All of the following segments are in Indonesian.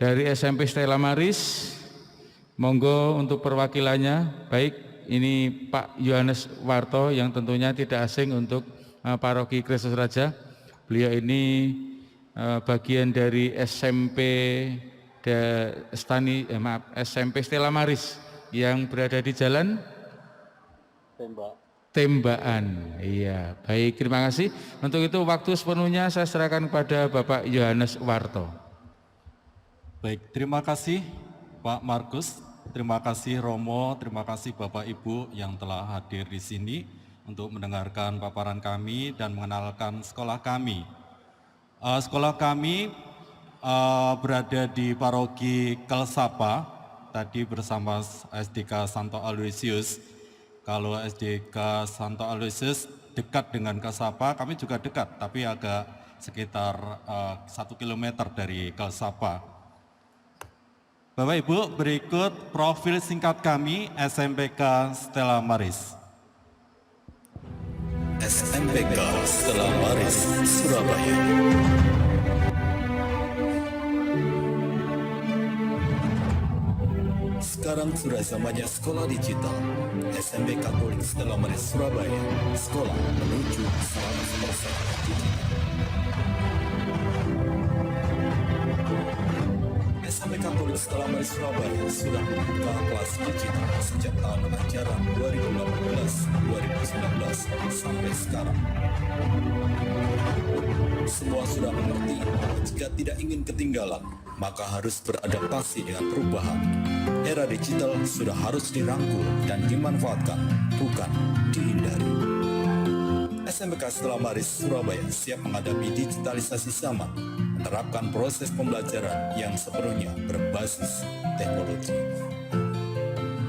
Dari SMP Stella Maris, monggo untuk perwakilannya. Baik, ini Pak Yohanes Warto yang tentunya tidak asing untuk Paroki Kristus Raja. Beliau ini bagian dari SMP Stella Maris yang berada di jalan Tembakan. Iya, baik, terima kasih. Untuk itu waktu sepenuhnya saya serahkan kepada Bapak Yohanes Warto. Baik, terima kasih Pak Markus, terima kasih Romo, terima kasih Bapak Ibu yang telah hadir di sini untuk mendengarkan paparan kami dan mengenalkan sekolah kami. Sekolah kami berada di Paroki Kelsapa, tadi bersama SDK Santo Aloysius. Kalau SDK Santo Aloysius dekat dengan Kelsapa, kami juga dekat, tapi agak sekitar 1 kilometer dari Kelsapa. Bapak Ibu, berikut profil singkat kami SMPK Stella Maris. SMPK Stella Maris, Surabaya. Sekarang sudah zamannya sekolah digital. SMP Katolik Stella Maris Surabaya, sekolah menuju 100% digital. SMP Katolik Stella Maris Surabaya sudah membuka kelas digital sejak tahun ajaran 2018-2019 sampai sekarang. Semua sudah mengerti, jika tidak ingin ketinggalan, maka harus beradaptasi dengan perubahan. Era digital sudah harus dirangkul dan dimanfaatkan, bukan dihindari. SMPK Stella Maris Surabaya siap menghadapi digitalisasi zaman, menerapkan proses pembelajaran yang sepenuhnya berbasis teknologi.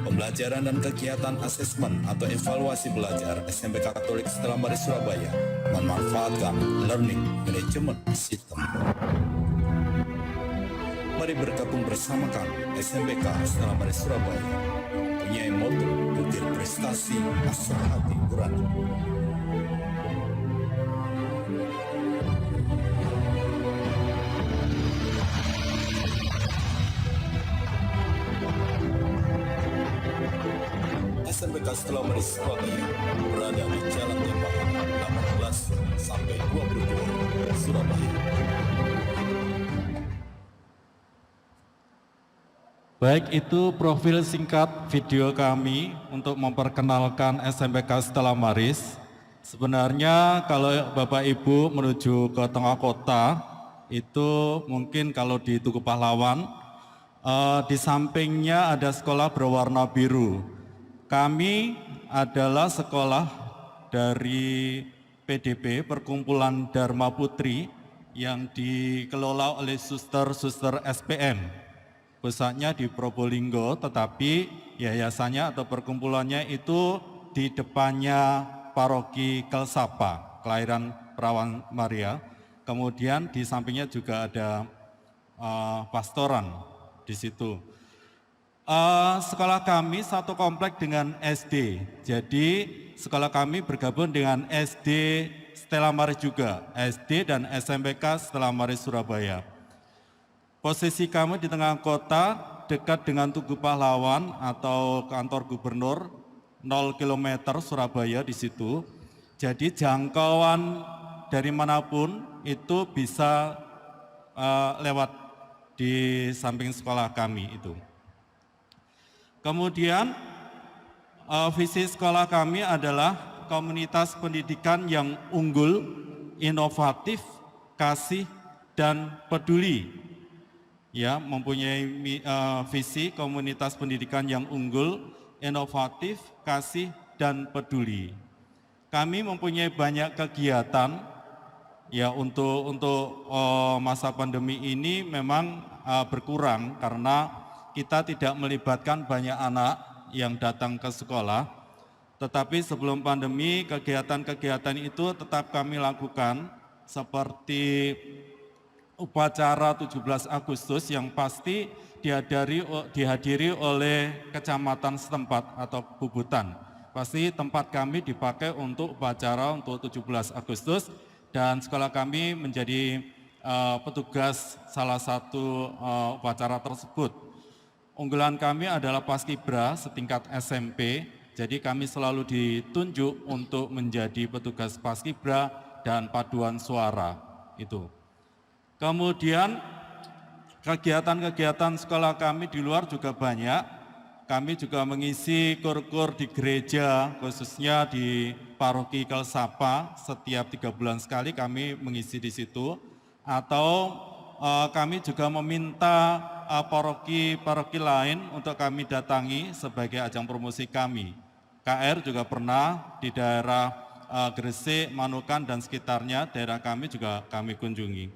Pembelajaran dan kegiatan asesmen atau evaluasi belajar SMPK Katolik Stella Maris Surabaya memanfaatkan Learning Management System. Mari bergabung bersama kami SMPK Stella Maris Surabaya, mempunyai moto bukir prestasi asal hati nurani. SMPK Stella Maris Surabaya berada di Jalan Tembakan 18 sampai 22 Surabaya. Baik, itu profil singkat video kami untuk memperkenalkan SMPK Stella Maris. Sebenarnya kalau Bapak Ibu menuju ke tengah kota, itu mungkin kalau di Tugu Pahlawan, di sampingnya ada sekolah berwarna biru. Kami adalah sekolah dari PDP, Perkumpulan Dharma Putri, yang dikelola oleh suster-suster SPM. Pusatnya di Probolinggo, tetapi yayasannya atau perkumpulannya itu di depannya Paroki Kelsapa, Kelahiran Perawan Maria. Kemudian di sampingnya juga ada pastoran di situ. Sekolah kami satu komplek dengan SD, jadi sekolah kami bergabung dengan SD Stella Maris juga, SD dan SMPK Stella Maris Surabaya. Posisi kami di tengah kota, dekat dengan Tugu Pahlawan atau kantor gubernur, 0 km Surabaya di situ. Jadi jangkauan dari manapun itu bisa lewat di samping sekolah kami itu. Kemudian visi sekolah kami adalah komunitas pendidikan yang unggul, inovatif, kasih, dan peduli. Ya, mempunyai visi komunitas pendidikan yang unggul, inovatif, kasih, dan peduli. Kami mempunyai banyak kegiatan. Ya, untuk masa pandemi ini memang berkurang karena kita tidak melibatkan banyak anak yang datang ke sekolah. Tetapi sebelum pandemi, kegiatan-kegiatan itu tetap kami lakukan seperti upacara 17 Agustus yang pasti dihadiri oleh kecamatan setempat atau Bubutan. Pasti tempat kami dipakai untuk upacara untuk 17 Agustus dan sekolah kami menjadi petugas salah satu upacara tersebut. Unggulan kami adalah Paskibra setingkat SMP, jadi kami selalu ditunjuk untuk menjadi petugas Paskibra dan paduan suara itu. Kemudian kegiatan-kegiatan sekolah kami di luar juga banyak. Kami juga mengisi kur-kur di gereja, khususnya di paroki Kelsapa. Setiap 3 bulan sekali kami mengisi di situ. Atau kami juga meminta paroki-paroki lain untuk kami datangi sebagai ajang promosi kami. KR juga pernah di daerah Gresik, Manukan, dan sekitarnya, daerah kami juga kami kunjungi.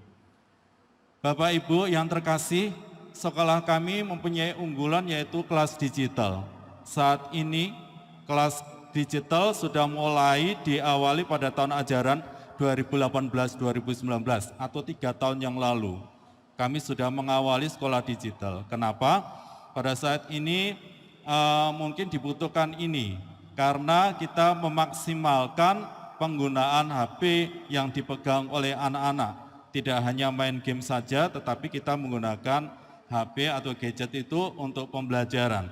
Bapak Ibu yang terkasih, sekolah kami mempunyai unggulan yaitu kelas digital. Saat ini kelas digital sudah mulai diawali pada tahun ajaran 2018-2019 atau 3 tahun yang lalu. Kami sudah mengawali sekolah digital. Kenapa? Pada saat ini mungkin dibutuhkan ini karena kita memaksimalkan penggunaan HP yang dipegang oleh anak-anak. Tidak hanya main game saja, tetapi kita menggunakan HP atau gadget itu untuk pembelajaran.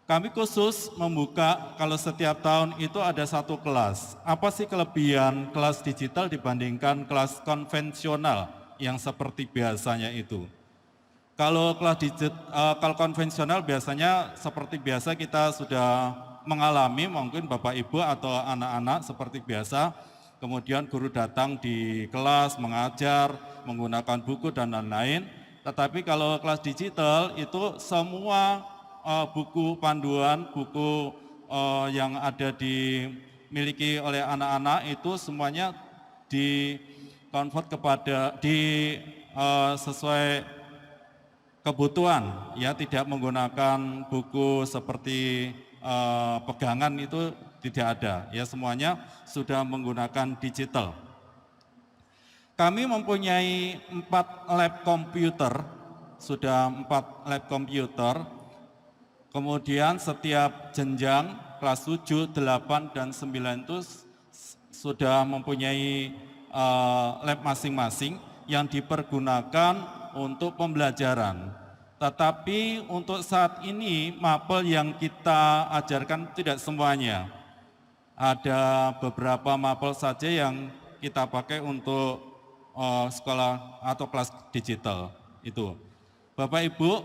Kami khusus membuka kalau setiap tahun itu ada satu kelas. Apa sih kelebihan kelas digital dibandingkan kelas konvensional yang seperti biasanya itu? Kalau kalau konvensional biasanya seperti biasa kita sudah mengalami, mungkin Bapak Ibu atau anak-anak seperti biasa, kemudian guru datang di kelas mengajar, menggunakan buku dan lain-lain. Tetapi kalau kelas digital itu semua buku panduan, buku yang ada dimiliki oleh anak-anak itu semuanya di-convert kepada sesuai kebutuhan, ya, tidak menggunakan buku seperti pegangan itu tidak ada, ya, semuanya sudah menggunakan digital. Kami mempunyai 4 lab komputer, sudah 4 lab komputer. Kemudian setiap jenjang kelas 7, 8, dan 9 itu sudah mempunyai lab masing-masing yang dipergunakan untuk pembelajaran. Tetapi untuk saat ini mapel yang kita ajarkan tidak semuanya. Ada beberapa mapel saja yang kita pakai untuk sekolah atau kelas digital itu. Bapak Ibu,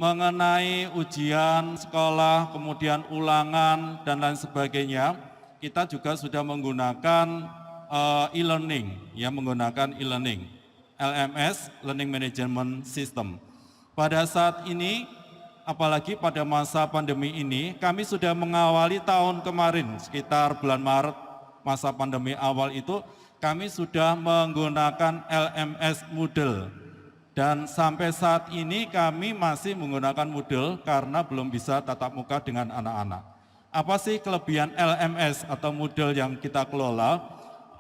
mengenai ujian sekolah, kemudian ulangan dan lain sebagainya, kita juga sudah menggunakan e-learning, ya, menggunakan e-learning, LMS, Learning Management System. Pada saat ini, apalagi pada masa pandemi ini, kami sudah mengawali tahun kemarin, sekitar bulan Maret, masa pandemi awal itu, kami sudah menggunakan LMS Moodle dan sampai saat ini kami masih menggunakan Moodle karena belum bisa tatap muka dengan anak-anak. Apa sih kelebihan LMS atau Moodle yang kita kelola?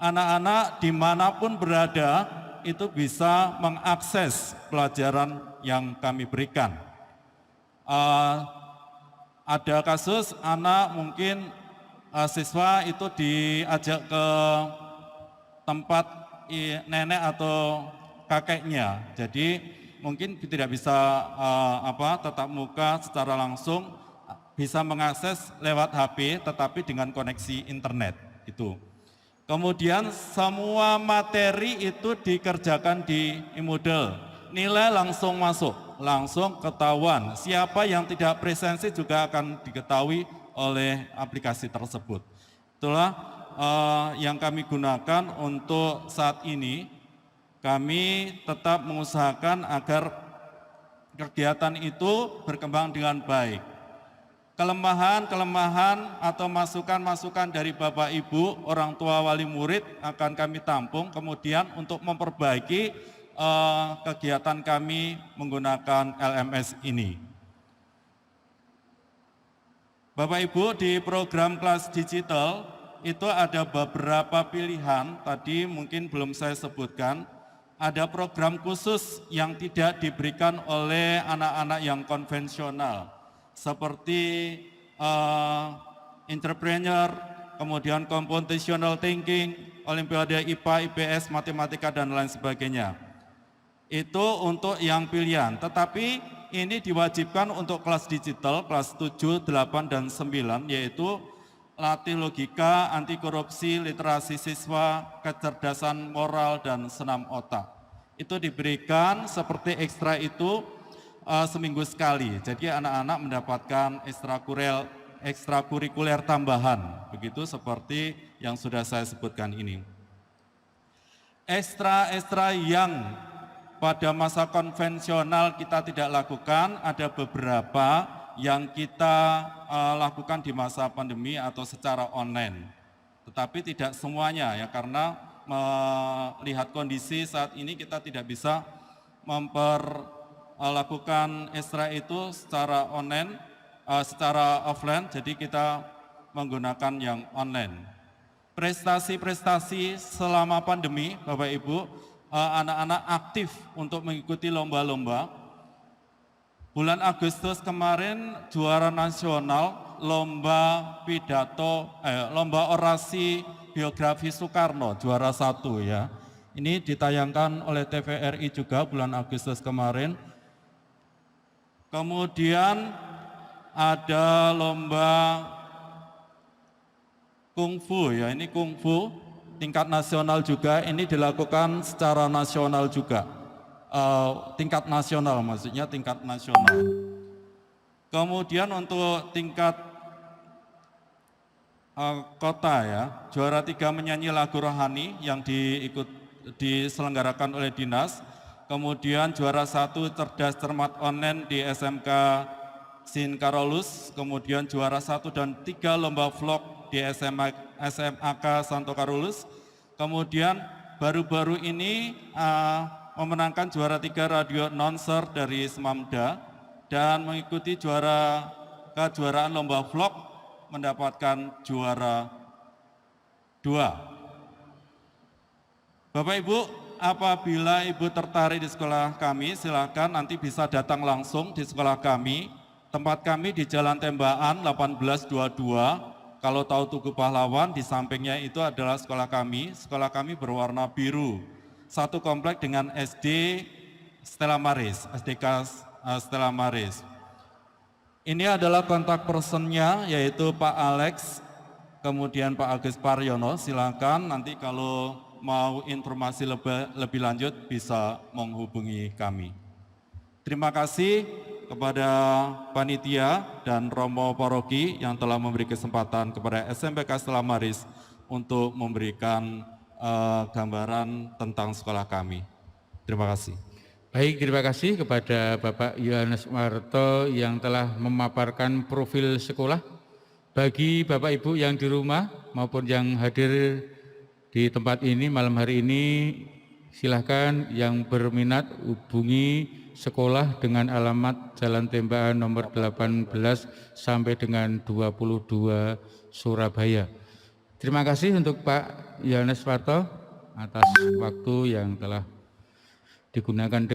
Anak-anak dimanapun berada itu bisa mengakses pelajaran yang kami berikan. Ada kasus anak mungkin siswa itu diajak ke tempat nenek atau kakeknya, jadi mungkin tidak bisa tatap muka secara langsung, bisa mengakses lewat HP tetapi dengan koneksi internet itu. Kemudian semua materi itu dikerjakan di e-Moodle, nilai langsung masuk, langsung ketahuan. Siapa yang tidak presensi juga akan diketahui oleh aplikasi tersebut. Itulah yang kami gunakan untuk saat ini. Kami tetap mengusahakan agar kegiatan itu berkembang dengan baik. Kelemahan atau masukan-masukan dari Bapak Ibu, orang tua wali murid akan kami tampung, kemudian untuk memperbaiki kegiatan kami menggunakan LMS ini. Bapak Ibu, di program kelas digital itu ada beberapa pilihan, tadi mungkin belum saya sebutkan. Ada program khusus yang tidak diberikan oleh anak-anak yang konvensional, seperti entrepreneur, kemudian computational thinking, olimpiade IPA, IPS, matematika, dan lain sebagainya. Itu untuk yang pilihan, tetapi ini diwajibkan untuk kelas digital, kelas 7, 8, dan 9, yaitu latih logika, anti korupsi, literasi siswa, kecerdasan moral, dan senam otak. Itu diberikan seperti ekstra itu seminggu sekali, jadi anak-anak mendapatkan ekstrakurikuler tambahan, begitu seperti yang sudah saya sebutkan ini. Ekstra yang pada masa konvensional kita tidak lakukan, ada beberapa yang kita lakukan di masa pandemi atau secara online. Tetapi tidak semuanya ya, karena melihat kondisi saat ini kita tidak bisa lakukan ekstra itu secara online, secara offline, jadi kita menggunakan yang online. Prestasi-prestasi selama pandemi, Bapak Ibu, anak-anak aktif untuk mengikuti lomba-lomba. Bulan Agustus kemarin juara nasional lomba lomba orasi biografi Soekarno, juara 1 ya. Ini ditayangkan oleh TVRI juga bulan Agustus kemarin. Kemudian ada lomba kungfu ya, ini kungfu tingkat nasional juga, ini dilakukan secara nasional juga, tingkat nasional maksudnya tingkat nasional. Kemudian untuk tingkat kota ya, juara 3 menyanyi lagu rohani yang diselenggarakan oleh dinas. Kemudian juara 1 cerdas cermat online di SMK Sin Karolus. Kemudian juara 1 dan 3 lomba vlog di SMAK Santo Karolus. Kemudian baru-baru ini memenangkan juara 3 radio announcer dari Semamda dan mengikuti kejuaraan lomba vlog mendapatkan juara 2. Bapak Ibu, apabila Ibu tertarik di sekolah kami, silakan nanti bisa datang langsung di sekolah kami. Tempat kami di Jalan Tembaan 1822. Kalau tahu Tugu Pahlawan, di sampingnya itu adalah sekolah kami. Sekolah kami berwarna biru. Satu komplek dengan SD Stella Maris, SDK Stella Maris. Ini adalah kontak personnya, yaitu Pak Alex, kemudian Pak Agus Paryono. Silakan nanti kalau mau informasi lebih lanjut bisa menghubungi kami. Terima kasih kepada panitia dan Romo Paroki yang telah memberi kesempatan kepada SMPK Stella Maris untuk memberikan gambaran tentang sekolah kami. Terima kasih. Baik, terima kasih kepada Bapak Yohanes Warto yang telah memaparkan profil sekolah. Bagi Bapak Ibu yang di rumah maupun yang hadir di tempat ini malam hari ini, silahkan yang berminat hubungi sekolah dengan alamat Jalan Tembaan nomor 18 sampai dengan 22 Surabaya. Terima kasih untuk Pak Yohanes Warto atas waktu yang telah digunakan.